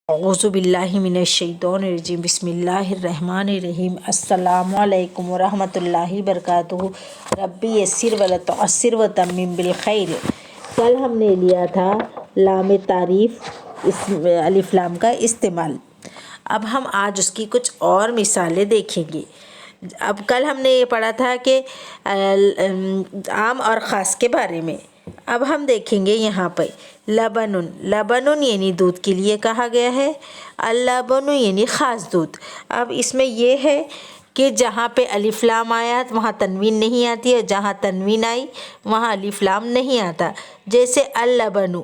اعوذ باللہ من الشیطان الرجیم بسم اللہ الرحمن الرحیم السلام علیکم ورحمۃ اللہ وبرکاتہ ربی یسر ولا تعسر وتمم بالخیر۔ کل ہم نے لیا تھا لام تعریف الف لام کا استعمال۔ اب ہم آج اس کی کچھ اور مثالیں دیکھیں گے۔ اب کل ہم نے یہ پڑھا تھا کہ عام اور خاص کے بارے میں۔ اب ہم دیکھیں گے یہاں پہ لبنن، لبنن یعنی دودھ کے لیے کہا گیا ہے، اللبن یعنی خاص دودھ۔ اب اس میں یہ ہے کہ جہاں پہ الف لام آیا وہاں تنوین نہیں آتی ہے، جہاں تنوین آئی وہاں الف لام نہیں آتا۔ جیسے اللبن،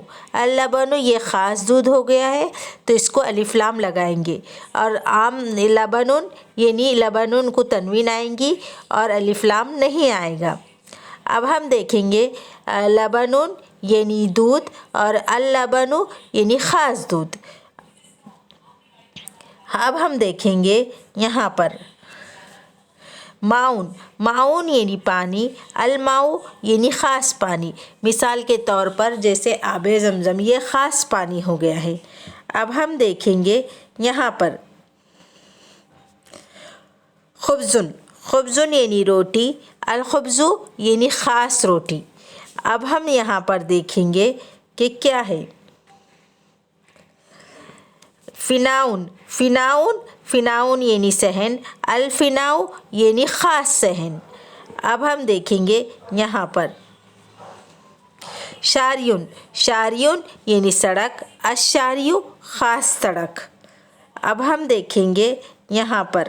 اللبن یہ خاص دودھ ہو گیا ہے تو اس کو الف لام لگائیں گے، اور عام لبنن یعنی لبنن کو تنوین آئیں گی اور الف لام نہیں آئے گا۔ اب ہم دیکھیں گے لبنن یعنی دودھ اور اللبن یعنی خاص دودھ۔ اب ہم دیکھیں گے یہاں پر معون، معون یعنی پانی، الماء یعنی خاص پانی۔ مثال کے طور پر جیسے آب زمزم یہ خاص پانی ہو گیا ہے۔ اب ہم دیکھیں گے یہاں پر خبزن، خبزن یعنی روٹی، الخبز یعنی خاص روٹی۔ اب ہم یہاں پر دیکھیں گے کہ کیا ہے فناؤن، فناؤن، فناؤن یعنی صحن، الفناء یعنی خاص صحن۔ اب ہم دیکھیں گے یہاں پر شاریون، شاریون یعنی سڑک، الشاری خاص سڑک۔ اب ہم دیکھیں گے یہاں پر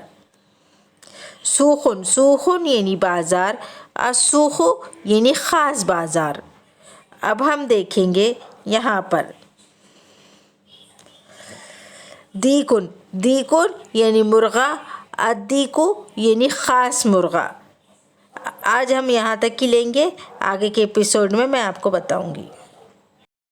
سوقن، سوقن یعنی بازار، السوق یعنی خاص بازار۔ اب ہم دیکھیں گے یہاں پر دیکن، دیکن یعنی مرغہ، الدیک یعنی خاص مرغہ۔ آج ہم یہاں تک کی لیں گے، آگے کے ایپیسوڈ میں آپ کو بتاؤں گی۔